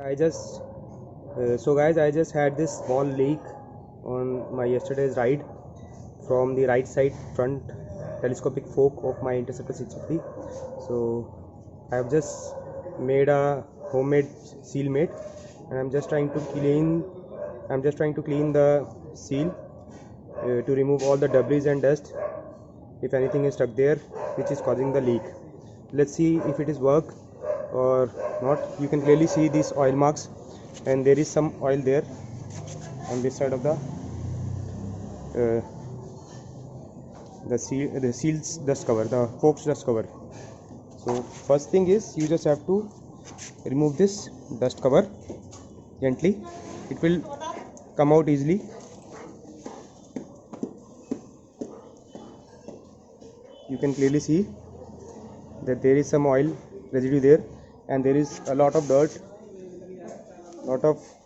I just so guys, I just had this small leak on my yesterday's ride from the right side front telescopic fork of my Interceptor 650. So I have just made a homemade seal mate, and I'm just trying to clean the seal to remove all the debris and dust if anything is stuck there which is causing the leak. Let's see if it is work or not. You can clearly see these oil marks, and there is some oil there on this side of uh, the seals dust cover, the forks dust cover. So first thing is you just have to remove this dust cover gently. It will come out easily. You can clearly see that there is some oil residue there, and there is a lot of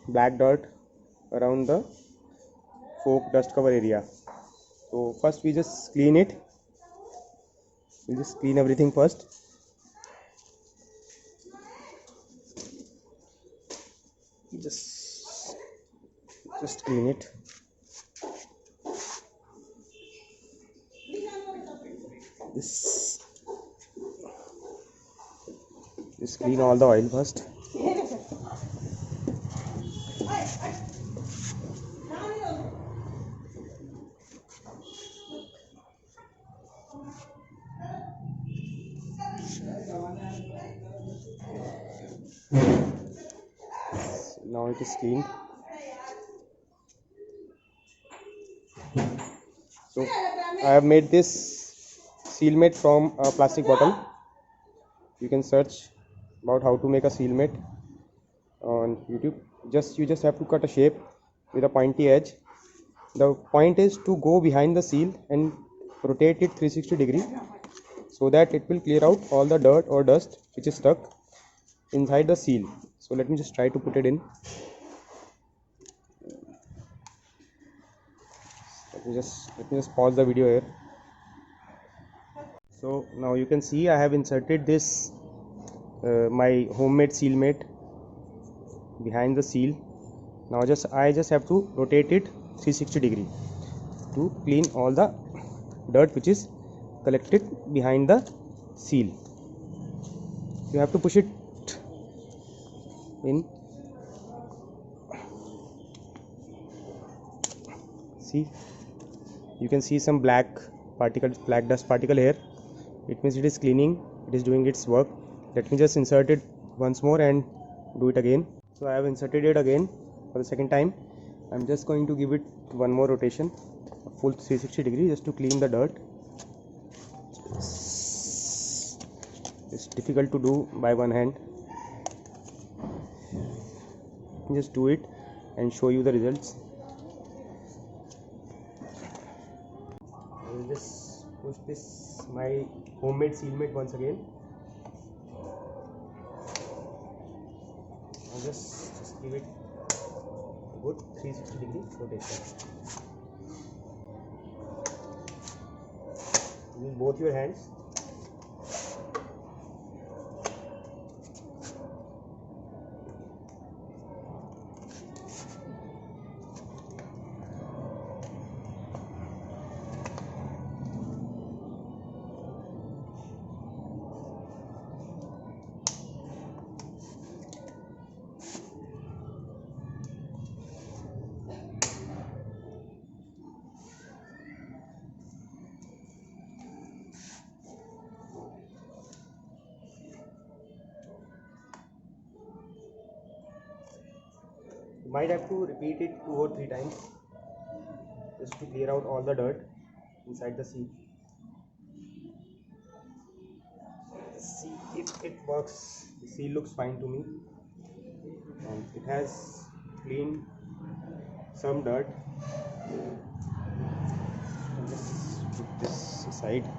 black dirt around the fork dust cover area. So first we just clean it. We just clean everything first. Just clean it. This just clean all the oil first. Now it is cleaned. So I have made this seal mate from a plastic bottle. You can search about how to make a seal mate on YouTube. You just have to cut a shape with a pointy edge. The point is to go behind the seal and rotate it 360 degree so that it will clear out all the dirt or dust which is stuck inside the seal. So let me just try to put it in. Let me just pause the video here. So now you can see I have inserted this my homemade seal mate behind the seal. Now I just have to rotate it 360 degree to clean all the dirt which is collected behind the seal. You have to push it in. See, you can see some black dust particle here. It means it is cleaning, it is doing its work. Let me just insert it once more and do it again. So I have inserted it again for the second time. I'm just going to give it one more rotation, a full 360 degree, just to clean the dirt. It's difficult to do by one hand. Just do it and show you the results. I will just push this my homemade seal mate once again. I'll just give it a good 360 degree rotation. Use both your hands. You might have to repeat it 2 or 3 times just to clear out all the dirt inside the seal. Let's see if it works. The seal looks fine to me, and it has cleaned some dirt. I'll just put this aside.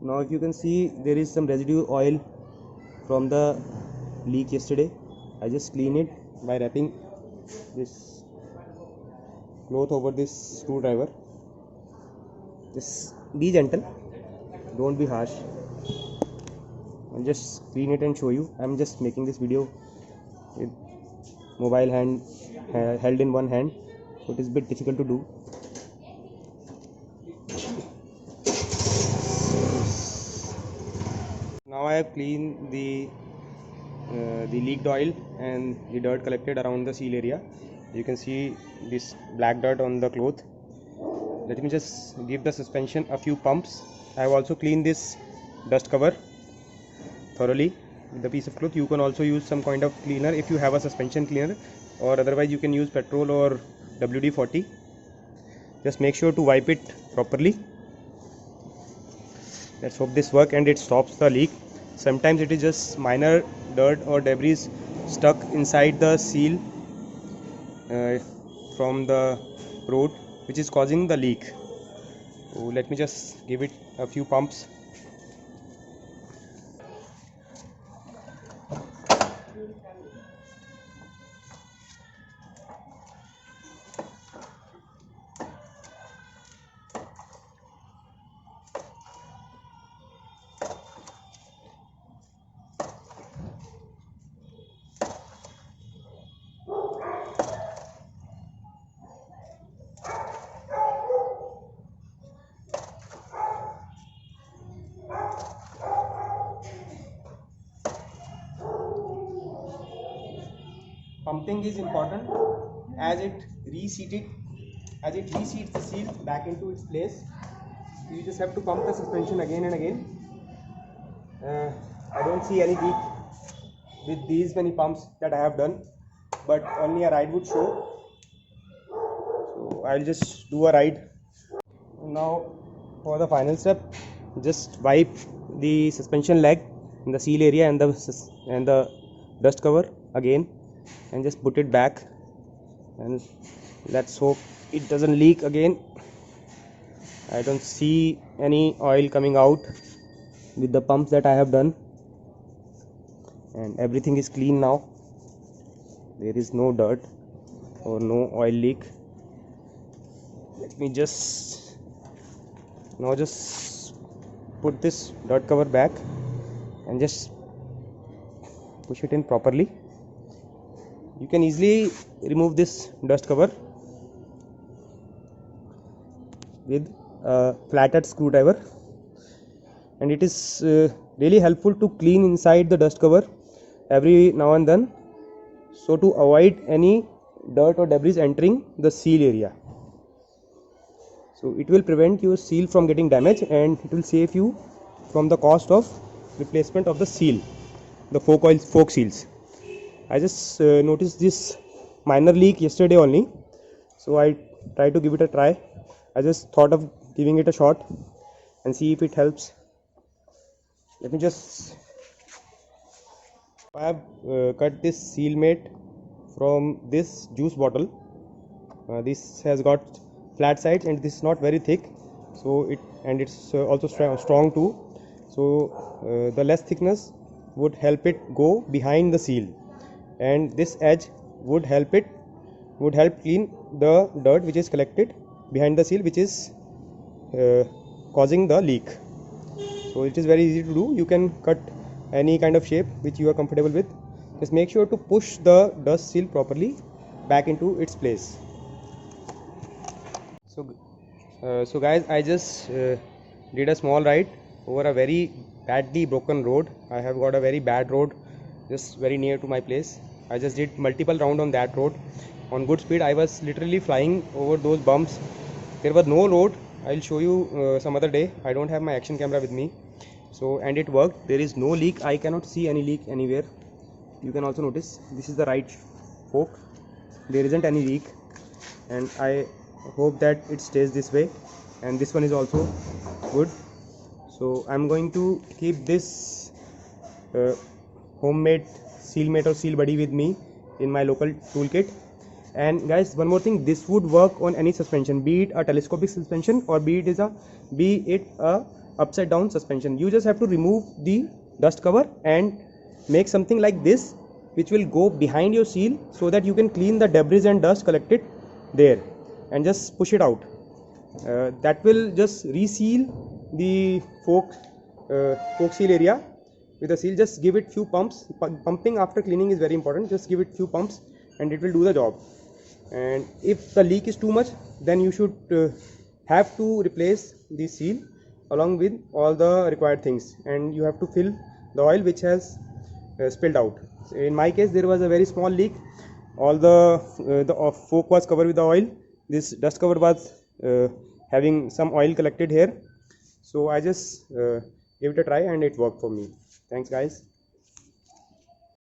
Now if you can see, there is some residue oil from the leak yesterday. I just clean it by wrapping this cloth over this screwdriver. Just be gentle, don't be harsh. I'll just clean it and show you. I'm just making this video with mobile hand held in one hand, so it is a bit difficult to do. Now I have cleaned the leaked oil and the dirt collected around the seal area. You can see this black dirt on the cloth. Let me just give the suspension a few pumps. I have also cleaned this dust cover thoroughly with a piece of cloth. You can also use some kind of cleaner if you have a suspension cleaner, or otherwise you can use petrol or WD-40. Just make sure to wipe it properly. Let's hope this works and it stops the leak. Sometimes it is just minor dirt or debris stuck inside the seal from the road, which is causing the leak. So let me just give it a few pumps. Pumping is important as it reseats the seal back into its place. You just have to pump the suspension again and again. I don't see any leak with these many pumps that I have done, but only a ride would show. So I'll just do a ride. Now for the final step, just wipe the suspension leg in the seal area and the dust cover again, and just put it back, and let's hope it doesn't leak again. I don't see any oil coming out with the pumps that I have done, and everything is clean now. There is no dirt or no oil leak. Let me just put this dirt cover back and just push it in properly. You can easily remove this dust cover with a flathead screwdriver, and it is really helpful to clean inside the dust cover every now and then, so to avoid any dirt or debris entering the seal area. So it will prevent your seal from getting damaged, and it will save you from the cost of replacement of the seal, the fork seals. I just noticed this minor leak yesterday only, so I tried to give it a try. I just thought of giving it a shot and see if it helps. Let me just. I have cut this seal mate from this juice bottle. This has got flat sides and this is not very thick, so it's also strong too. So the less thickness would help it go behind the seal, and this edge would help clean the dirt which is collected behind the seal, which is causing the leak. So it is very easy to do. You can cut any kind of shape which you are comfortable with. Just make sure to push the dust seal properly back into its place. So guys, I just did a small ride over a very badly broken road. I have got a very bad road just very near to my place. I just did multiple rounds on that road on good speed. I was literally flying over those bumps. There was no road. I'll show you some other day. I don't have my action camera with me, so and it worked. There is no leak. I cannot see any leak anywhere. You can also notice this is the right fork. There isn't any leak, and I hope that it stays this way, and this one is also good. So I'm going to keep this homemade seal mate or seal buddy with me in my local toolkit. And guys, one more thing, this would work on any suspension, be it a telescopic suspension or be it a upside down suspension. You just have to remove the dust cover and make something like this, which will go behind your seal, so that you can clean the debris and dust collected there, and just push it out. That will just reseal the fork seal area with the seal, just give it few pumps. Pumping after cleaning is very important. Just give it few pumps and it will do the job. And if the leak is too much, then you should have to replace the seal along with all the required things, and you have to fill the oil which has spilled out. So in my case, there was a very small leak. All the fork was covered with the oil. This dust cover was having some oil collected here. So I just gave it a try and it worked for me. Thanks guys.